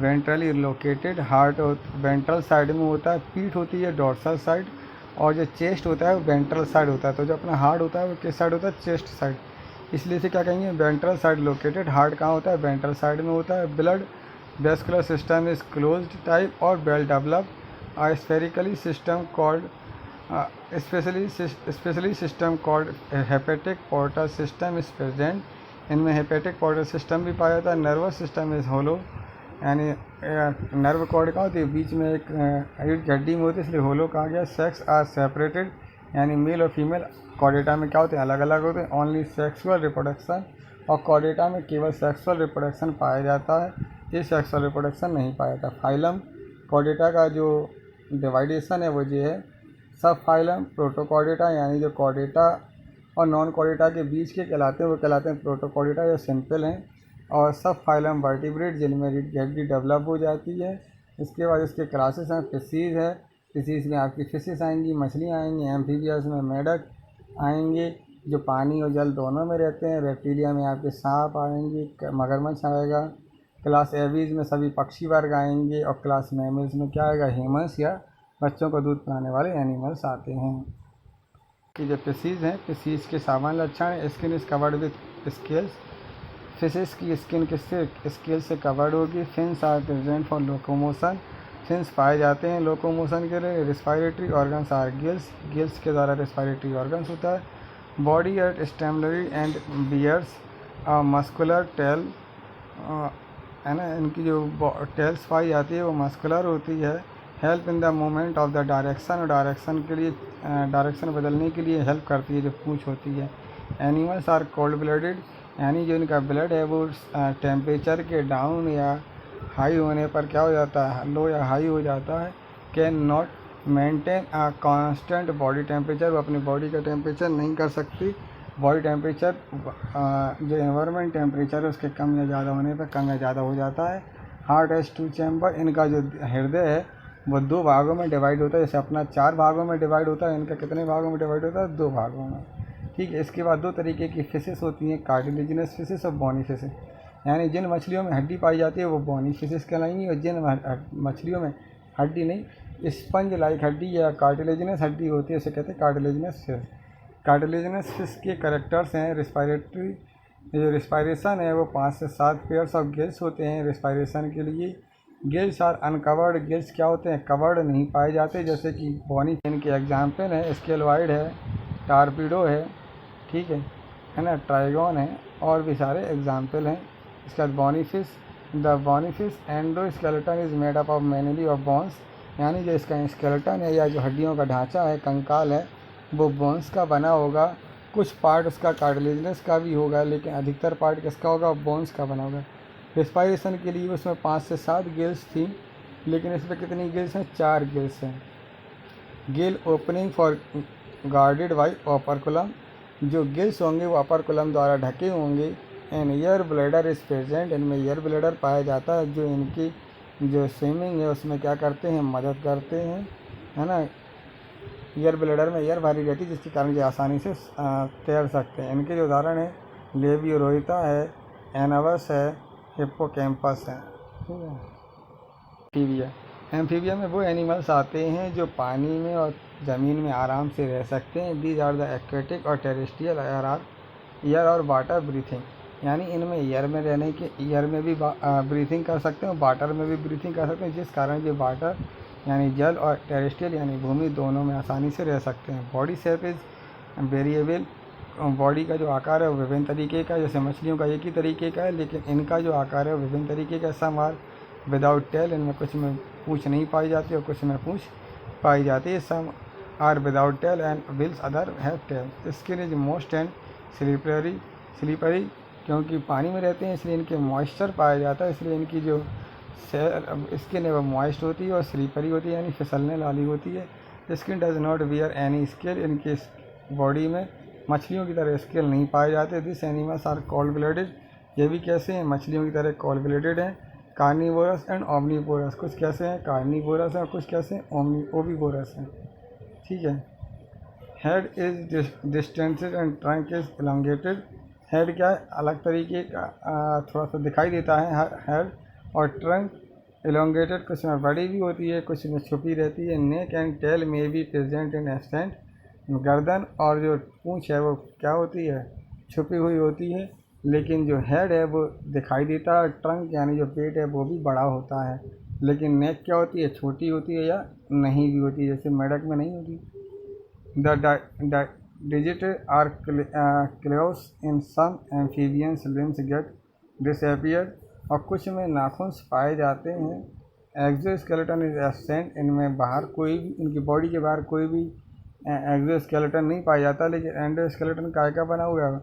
ventrally located, heart ventral side में होता है, पीठ होती है डॉर्सल साइड, और जो चेस्ट होता है वो वेंट्रल साइड होता है। तो जो अपना हार्ट होता है वो किस साइड होता है, चेस्ट साइड, इसलिए इसे क्या कहेंगे, वेंट्रल साइड लोकेटेड। हार्ट कहाँ होता है, वेंट्रल साइड में होता है। Blood vascular system is closed type और well developed. Spherically system called specially system called hepatic portal system is present, इनमें हेपेटिक पोर्टल सिस्टम भी पाया जाता है। नर्वस सिस्टम इज होलो, यानी नर्व कॉर्ड कहाँ होती है, बीच में एक रीढ़ की हड्डी में होती है इसलिए होलो कहा गया। सेक्स आर सेपरेटेड, यानी मेल और फीमेल कॉर्डेटा में क्या होते हैं, अलग अलग होते हैं। ओनली सेक्सुअल रिप्रोडक्शन, और कॉर्डेटा में केवल सेक्सुअल रिप्रोडक्शन पाया जाता है, ये सेक्सुअल रिप्रोडक्शन नहीं पाया जाता। फाइलम कॉर्डेटा का जो डिवाइडेशन है वो ये है, सब फाइलम प्रोटोकॉर्डेटा, यानी जो कॉर्डेटा और नॉन कॉर्डेटा के बीच के कहलाते हैं वो कहलाते हैं प्रोटोकॉर्डेटा, जो सिंपल हैं। और सब फाइलम वर्टिब्रेट, जिनमें रीढ़ की हड्डी डेवलप हो जाती है। इसके बाद इसके क्लासेस हैं, फिशीज़ है, फिशीज़ में आपकी फिशेस आएंगी, मछलियाँ आएंगी। एम्फीबियस में मेढक आएंगे जो पानी और जल दोनों में रहते हैं। रेप्टिलिया में आपके सांप आएंगे, मगरमच्छ आएगा। क्लास एवीज में सभी पक्षी वर्ग आएंगे, और क्लास मैमल्स में क्या आएगा, ह्यूमंस या बच्चों को दूध पिलाने वाले एनिमल्स आते हैं। कि जो फिशीज़ हैं, फिशीज़ के सामान्य लक्षण, skin is covered with scales, fishes की स्किन किससे, स्केल से कवर्ड होगी। Fins are present for locomotion, fins पाए जाते हैं लोकोमोशन के लिए। Respiratory organs are gills, gills के द्वारा रिस्पायरेटरी ऑर्गन्स होता है। Body at streamlined and bears muscular tail, है ना, इनकी जो टेल्स पाई जाती है वो मस्कुलर होती है। Help in the movement of the direction, और डायरेक्शन के लिए डायरेक्शन बदलने के लिए हेल्प करती है जो पूंछ होती है। एनिमल्स आर कोल्ड ब्लडेड, यानी जो इनका ब्लड है वो टेम्परेचर के डाउन या हाई होने पर क्या हो जाता है, लो या हाई हो जाता है। Can not maintain a constant body temperature, वो अपनी बॉडी का टेम्परेचर नहीं कर सकती। बॉडी टेम्परेचर जो एनवायरनमेंट टेम्परेचर है उसके कम या ज़्यादा होने पर कम या ज़्यादा हो जाता है। हार्ट हैज़ 2 चैम्बर, इनका जो हृदय है वो 2 भागों में डिवाइड होता है। जैसे अपना 4 भागों में डिवाइड होता है, इनका कितने भागों में डिवाइड होता है, 2 भागों में। ठीक है, इसके बाद 2 तरीके की फिशेस होती हैं, कार्टिलेजिनस फिशेस और बॉनी फिशेस। यानी जिन मछलियों में हड्डी पाई जाती है वो बॉनी फिशेस कहलाएंगी, और जिन मछलियों में हड्डी नहीं, स्पंज लाइक हड्डी या कार्टिलेजिनस हड्डी होती है उसे कहते हैं कार्टिलेजिनस फिश। कार्टिलेजिनस फिश के कैरेक्टर्स हैं, रिस्पायरेटरी, जो रिस्पायरेशन है वो 5 से 7 पेयर्स ऑफ गिल्स होते हैं रिस्पायरेशन के लिए। गिल्स आर अनकवर्ड, गिल्स क्या होते हैं, कवर्ड नहीं पाए जाते, जैसे कि बॉनी फिन के एग्जाम्पल है स्केलवाइड है, टारपीडो है, ठीक है ना, ट्राइगॉन है, और भी सारे एग्जाम्पल हैं। इसके बाद bony fish, the bony fish endoskeleton is made up of mainly of bones, यानी जो इसका स्केलेटन है या जो हड्डियों का ढांचा है, कंकाल है, वो बोन्स का बना होगा। कुछ पार्ट उसका कार्टिलेजिनस का भी होगा, लेकिन अधिकतर पार्ट किसका होगा, बोन्स का बना होगा। रेस्पायरेशन के लिए उसमें 5 से 7 गिल्स थी, लेकिन इसमें कितनी गिल्स हैं, 4 गिल्स हैं। Gill opening for guarded by operculum, जो गिल्स होंगे वो अपर द्वारा ढके होंगे। And year bladder is present, इनमें ईयर ब्लैडर पाया जाता है, जो इनकी जो स्विमिंग है उसमें क्या करते हैं, मदद करते हैं, है ना। ईयर ब्लैडर में ईयर भरी रहती है, जिसके कारण ये आसानी से तैर सकते हैं। इनके जो उदाहरण है लेबियोरोइटा है, एनावस है, हिप्पोकैम्पस है, ठीक है। एम्फीबिया, एम्फीबिया में वो एनिमल्स आते हैं जो पानी में और ज़मीन में आराम से रह सकते हैं। दीज आर द एक्वेटिक और टेरेस्ट्रियल ईयर और वाटर ब्रीथिंग, यानी इनमें ईयर में रहने के, ईयर में भी ब्रीथिंग कर सकते हैं, वाटर में भी ब्रीथिंग कर सकते हैं, जिस कारण ये वाटर यानी जल और टेरेस्ट्रियल यानी भूमि दोनों में आसानी से रह सकते हैं। Body shape is variable, body का जो आकार है वो विभिन्न तरीके का है, जैसे मछलियों का एक ही तरीके का है, लेकिन इनका जो आकार है वो विभिन्न तरीके का। सम आर विदाउट टेल, इनमें कुछ में पूँछ नहीं पाई जाती और कुछ में पूँछ पाई जाती है। Some are without tail and wills other have tail. Skin is moist and slippery, क्योंकि पानी में रहते हैं इसलिए इनके मॉइस्चर पाया जाता है, इसलिए इनकी जो स्किन है वो मॉइस्ट होती है और स्लीपरी होती है, यानी फिसलने वाली होती है। Skin does not wear any scale, इनकी बॉडी में मछलियों की तरह स्केल नहीं पाए जाते। This animals are cold blooded, ये भी कैसे हैं, मछलियों की तरह कोल्ड ब्लडेड हैं। कार्निवोरस एंड ओमनीवोरस, कुछ कैसे हैं कार्निवोरस हैं और कुछ कैसे ओविवोरस हैं, ठीक है। Head is distinct and trunk is elongated, head क्या है, अलग तरीके का थोड़ा सा दिखाई देता है हेड, और ट्रंक एलोंगेटेड, कुछ में बड़ी भी होती है, कुछ में छुपी रहती है। Neck and tail may be present in absent, गर्दन और जो पूँछ है वो क्या होती है, छुपी हुई होती है, लेकिन जो हेड है वो दिखाई देता है। ट्रंक यानी जो पेट है वो भी बड़ा होता है, लेकिन नेक क्या होती है, छोटी होती है या नहीं भी होती है, जैसे मेढक में नहीं होती। The digit are close in some amphibians limbs get disappear, और कुछ में नाखून पाए जाते हैं। एक्सोस्केलेटन इज एब्सेंट, इनमें बाहर कोई भी, इनकी बॉडी के बाहर कोई भी एक्सोस्केलेटन नहीं पाया जाता, लेकिन एंडोस्केलेटन काय का बना हुआ है,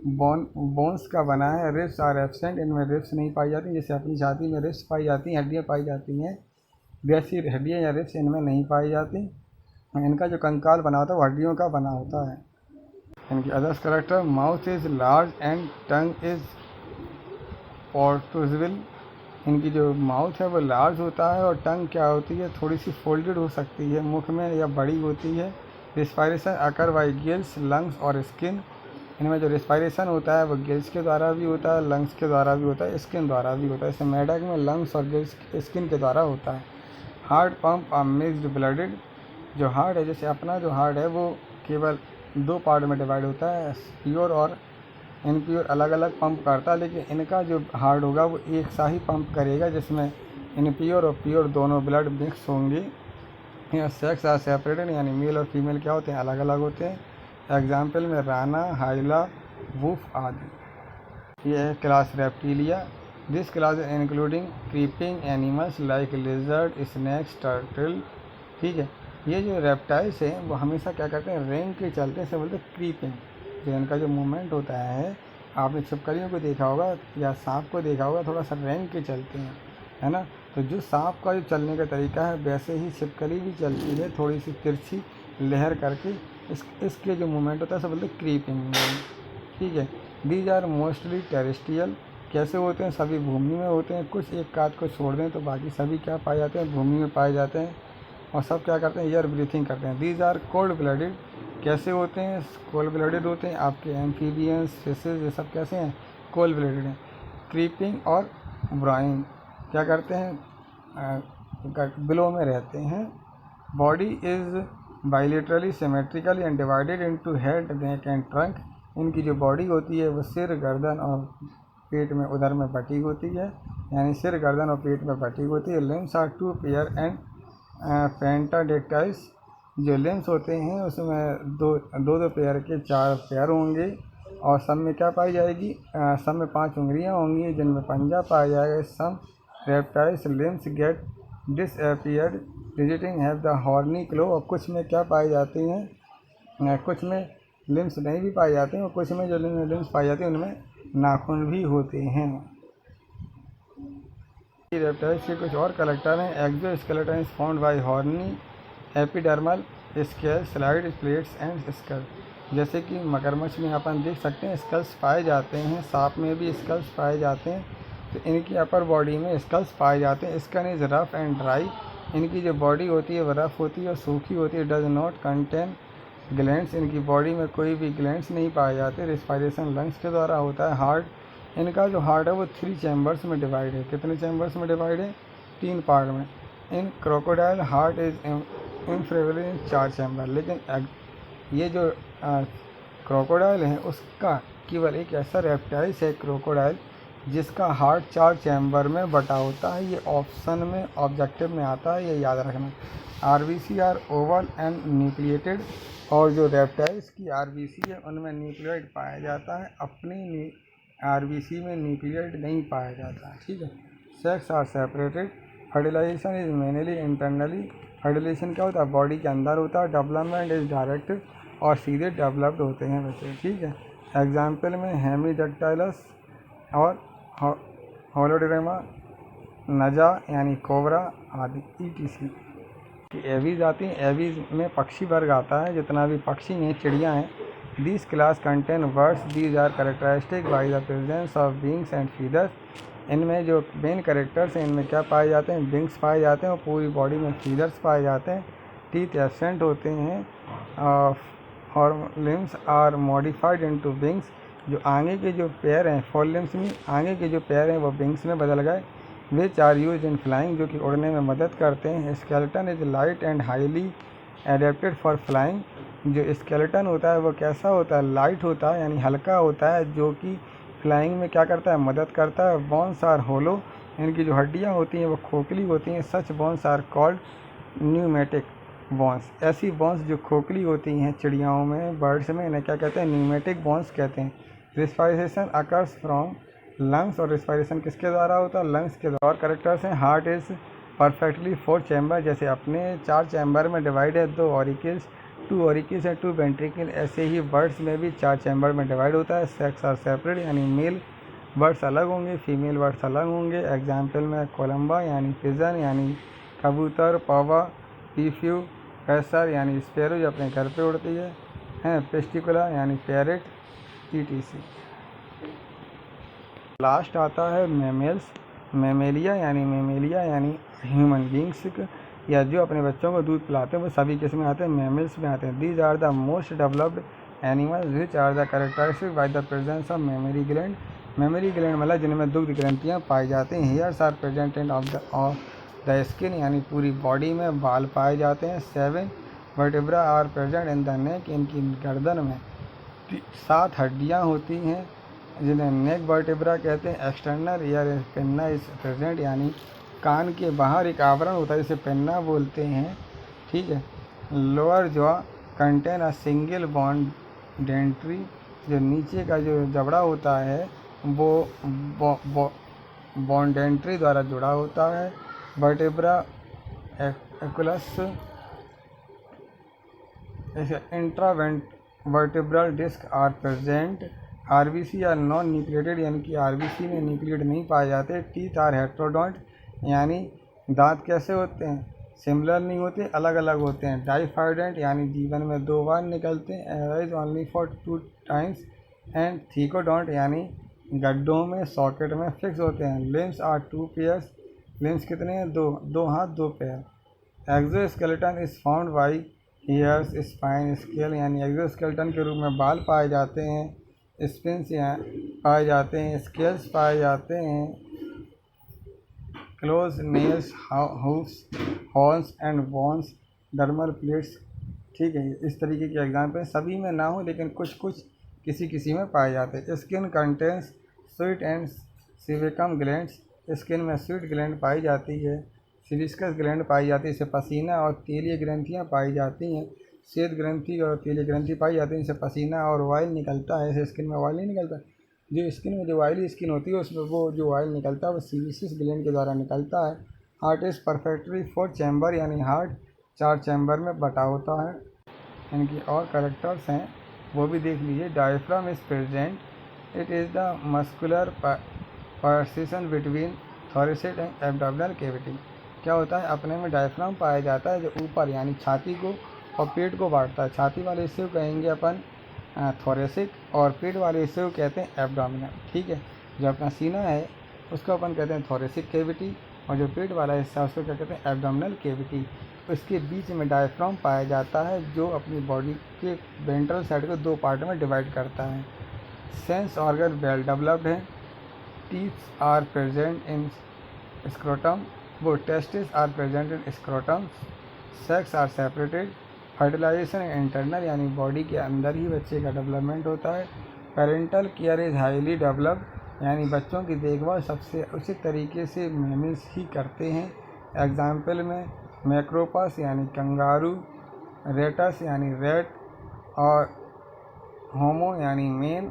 बोन्स का बना है। रिब्स आर एब्सेंट, इनमें रिब्स नहीं पाई जाती, जैसे अपनी छाती में रिब्स पाई जाती हैं, हड्डियाँ पाई जाती हैं, वैसी हड्डियाँ या रिब्स इनमें नहीं पाई जाती। इनका जो कंकाल बना होता है वो हड्डियों का बना होता है। इनकी others character, mouth is large and tongue is protrusible, इनकी जो माउथ है वो लार्ज होता है और टंग क्या होती है, थोड़ी सी फोल्डेड हो सकती है मुख में या बड़ी होती है। Respiration occur by gills, lungs और स्किन, इनमें जो रिस्पायरेशन होता है वो गिल्स के द्वारा भी होता है, लंग्स के द्वारा भी होता है, स्किन द्वारा भी होता है। जैसे मेढक में लंग्स और गिल्स स्किन के द्वारा होता है। Heart pump are mixed blooded, जो हार्ट है, जैसे अपना जो हार्ट है वो केवल 2 पार्ट में डिवाइड होता है, प्योर और इनप्योर अलग अलग पंप करता है, लेकिन इनका जो हार्ट होगा वो एक सा ही पंप करेगा, जिसमें इनप्योर और प्योर दोनों ब्लड मिक्स होंगे। या सेक्स आर सेपरेटेड, यानी मेल और फीमेल क्या होते हैं, अलग अलग होते हैं। एग्जाम्पल में राना, हाइला, वूफ आदि। ये है class reptilia, this class including creeping animals like lizard, snacks, turtle, ठीक है। ये जो रेप्टाइल्स हैं वो हमेशा क्या करते हैं, रेंग के चलते हैं, से बोलते हैं क्रीपिंग, जो इनका जो मूवमेंट होता है, आपने छिपकलियों को देखा होगा या सांप को देखा होगा, थोड़ा सा रेंग के चलते हैं, है ना। तो जो सांप का जो चलने का तरीका है वैसे ही छिपकली भी चलती है, थोड़ी सी तिरछी लहर करके, इसके जो मूवमेंट होता है सब बोलते हैं क्रीपिंग, ठीक है। दीज आर मोस्टली टेरेस्ट्रियल, कैसे होते हैं, सभी भूमि में होते हैं, कुछ एक आध को छोड़ दें तो बाकी सभी क्या पाए जाते हैं, भूमि में पाए जाते हैं, और सब क्या करते हैं, एयर ब्रीथिंग करते हैं। दीज आर कोल्ड ब्लडेड, कैसे होते हैं, कोल्ड ब्लडेड होते हैं। आपके एम्फीबियंस, फिशेज, ये सब कैसे हैं, कोल्ड ब्लडेड हैं। क्रीपिंग और ब्राइंग क्या करते हैं, बिलो में रहते हैं। Body is bilaterally symmetrical and divided into head, neck and trunk, इनकी जो बॉडी होती है वो सिर, गर्दन और पेट में उधर में बटी होती है। यानी सिर, गर्दन और पेट में फटीग होती है। Limbs are two pair and pentadactyls, जो लिम्स होते हैं उसमें दो पेयर के 4 पेयर होंगे। और सब में क्या पाई जाएगी, सब में 5 उंगलियां होंगी जिनमें पंजा पाया जाएगा। Some reptiles limbs get disappeared visiting have the horny claw. और कुछ में क्या पाई जाती हैं, कुछ में लिम्स नहीं भी पाई जाती हैं और कुछ में जो लिम्स पाई जाती हैं उनमें नाखून भी होते हैं। रेप्टाइल्स के कुछ और कलेक्टर हैं। Exoskeleton is found by horny epidermal scale slide plates and skull. जैसे कि मगरमच्छ में अपन देख सकते हैं स्कल्स पाए जाते हैं, सांप में भी स्कल्स पाए जाते हैं। तो इनकी अपर बॉडी में स्कल्स पाए जाते हैं। Skin is rough and dry, इनकी जो बॉडी होती है वो रफ होती है और सूखी होती है। डज नॉट कंटेन ग्लैंड्स, इनकी बॉडी में कोई भी ग्लैंड्स नहीं पाए जाते। रिस्पायरेशन लंग्स के द्वारा होता है। हार्ट, इनका जो हार्ट है वो 3 चैम्बर्स में डिवाइड है। कितने चैम्बर्स में डिवाइड है, 3 पार्ट में। In crocodile heart is inferable in 4 chamber. लेकिन ये जो क्रोकोडाइल है उसका केवल एक ऐसा रेप्टाइल्स है क्रोकोडाइल जिसका हार्ट 4 चैम्बर में बटा होता है। ये ऑप्शन में ऑब्जेक्टिव में आता है, ये याद रखना। RBC are oval and nucleated, और जो रेप्टाइल्स की आरबीसी है उनमें न्यूक्लियोइड पाया जाता है, अपनी आरबीसी में न्यूक्लियोइड नहीं पाया जाता है। ठीक है। Sex are separated, fertilisation is mainly internally. Fertilisation क्या होता है, बॉडी के अंदर होता है। डेवलपमेंट इज डायरेक्ट, और सीधे डेवलप्ड होते हैं बच्चे। ठीक है। एग्जाम्पल में हेमीडेक्टाइलस और होलोडेरेमा, नजा यानी कोबरा आदि ETC। एवीज आती हैं। एवीज में पक्षी वर्ग आता है, जितना भी पक्षी हैं, चिड़ियाँ हैं। This class contain birds, these are characteristic by the presence of wings and feathers. इनमें जो मेन कैरेक्टर्स हैं इनमें क्या पाए जाते हैं, विंग्स पाए जाते हैं और पूरी बॉडी में फीदर्स पाए जाते हैं। टीथ एब्सेंट होते हैं। और limbs are modified into wings, जो आगे के जो पैर हैं, फोर लिम्स में आगे के जो पैर हैं वो विंग्स में बदल गए। Which are use in flying, जो कि उड़ने में मदद करते हैं। Skeleton is light and highly adapted for flying, जो स्केलेटन होता है वो कैसा होता है, लाइट होता है यानी हल्का होता है, जो कि फ्लाइंग में क्या करता है, मदद करता है। बोन्स आर होलो, इनकी जो हड्डियाँ होती हैं वो खोखली होती हैं। Such bones are called pneumatic bones, ऐसी बोन्स जो खोखली होती हैं चिड़ियाओं में, बर्ड्स में, इन्हें क्या कहते हैं, न्यूमेटिक बोन्स कहते हैं। रिस्पायरेशन अकर्स फ्रॉम लंग्स, और रिस्पायरेशन किसके द्वारा होता है, लंग्स के द्वारा। और करेक्टर्स हैं। हार्ट इज परफेक्टली 4 चैम्बर, जैसे अपने 4 चैम्बर में डिवाइड है। 2 ऑरिकल्स, 2 ऑरिकल्स है, 2 वेंट्रिकल, ऐसे ही बर्ड्स में भी 4 चैम्बर में डिवाइड होता है। सेक्स आर सेपरेट, यानी मेल बर्ड्स अलग होंगे, फीमेल बर्ड्स अलग होंगे। एग्जाम्पल में कोलम्बा यानी पिजन यानी कबूतर, पवा, पीफ्यू, कैसर यानी स्पैरो जो अपने घर पे उड़ती है, पेस्टिकुला यानी पैरेट, ETC। लास्ट आता है मेमेल्स। मेमेलिया यानी ह्यूमन बींग्स, या जो अपने बच्चों को दूध पिलाते हैं वो सभी किस में आते हैं, मेमेल्स में आते हैं। These are the most developed animals which are the characteristic by the presence of mammary gland. Mammary gland मतलब जिनमें दुग्ध ग्रंथियाँ पाई जाती हैं। Hairs are present in of the skin, यानी पूरी बॉडी में बाल पाए जाते हैं। 7 vertebra are present in the neck, इनकी गर्दन में 7 हड्डियाँ होती हैं जिन्हें नेक वर्टिब्रा कहते हैं। External ear Penna is present, यानी कान के बाहर एक आवरण होता है जिसे पेन्ना बोलते हैं। ठीक है। Lower jaw contain a single bond Dentry, जो नीचे का जो जबड़ा होता है वो बॉन्डेंट्री द्वारा जुड़ा होता है। Vertebra acoelous intervertebral disc are present. RBC are non nucleated, यानी कि आरबीसी में न्यूक्लिएट नहीं पाए जाते। टीथ आर हेट्रोडोंट, यानी दांत कैसे होते हैं, सिमिलर नहीं होते, अलग अलग होते हैं। डाइफाइडेंट, यानी जीवन में 2 बार निकलते हैं। Arise only for 2 times. And thecodont, यानी गड्ढों में सॉकेट में फिक्स होते हैं। लिम्स आर 2 पेयर्स, लिम्स कितने हैं, 2 हाथ 2 पैर। Exoskeleton is found by years spine scale, यानी एक्सोस्केलेटन के रूप में बाल पाए जाते हैं, स्पिन्स पाए जाते हैं, स्केल्स पाए जाते हैं, close, nails, hoofs, horns and bones, dermal plates. ठीक है। इस तरीके के एग्जाम्पल सभी में ना हो लेकिन कुछ कुछ किसी किसी में पाए जाते हैं। स्किन कंटेंस स्वीट एंड सीवेकम ग्लैंड्स, स्किन में स्वीट ग्लैंड पाई जाती है, सिलिस्कस ग्लैंड पाई जाती है, इससे पसीना और तेलीय ग्रंथियाँ पाई जाती हैं, श्वेत ग्रंथि और तेलीय ग्रंथि पाई जाती है, इससे पसीना और ऑयल निकलता है। ऐसे स्किन में ऑयल नहीं निकलता, जो स्किन में जो ऑयली स्किन होती है उसमें वो जो ऑयल निकलता है वो सीबीसी ग्लैंड के द्वारा निकलता है। हार्ट इज़ परफेक्टली 4 चैम्बर, यानी हार्ट 4 चैम्बर में बटा होता है। इनकी और करेक्टर्स हैं वो भी देख लीजिए। Diaphragm is present, it is the muscular partition between thoracic and abdominal cavity. क्या होता है, अपने में डायफ्राम पाया जाता है जो ऊपर यानी छाती को और पेट को बांटता है। छाती वाले हिस्से को कहेंगे अपन थोरेसिक और पेट वाले हिस्से को कहते हैं एब्डोमिनल। ठीक है, जो अपना सीना है उसको अपन कहते हैं थोरेसिक कैविटी और जो पेट वाला हिस्सा है उसको क्या कहते हैं, एब्डोमिनल कैविटी। उसके बीच में डायफ्राम पाया जाता है जो अपनी बॉडी के वेंट्रल साइड को 2 पार्ट में डिवाइड करता है। सेंस ऑर्गन वेल डेवलप्ड है। Teeth are present in scrotum, वो testis are present in scrotum. Sex are separated. Fertilization internal, यानी बॉडी के अंदर ही बच्चे का डेवलपमेंट होता है। Parental care is highly developed, यानी बच्चों की देखभाल सबसे उचित तरीके से मेमल्स ही करते हैं। एग्जाम्पल में मैक्रोपस यानी कंगारू, रेटस यानी रेट, और होमो यानी मेल,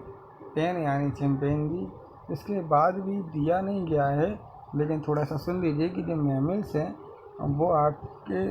पेन यानी चिंपैंजी। इसके बाद भी दिया नहीं गया है, लेकिन थोड़ा सा सुन लीजिए कि जो मैमल्स हैं वो आपके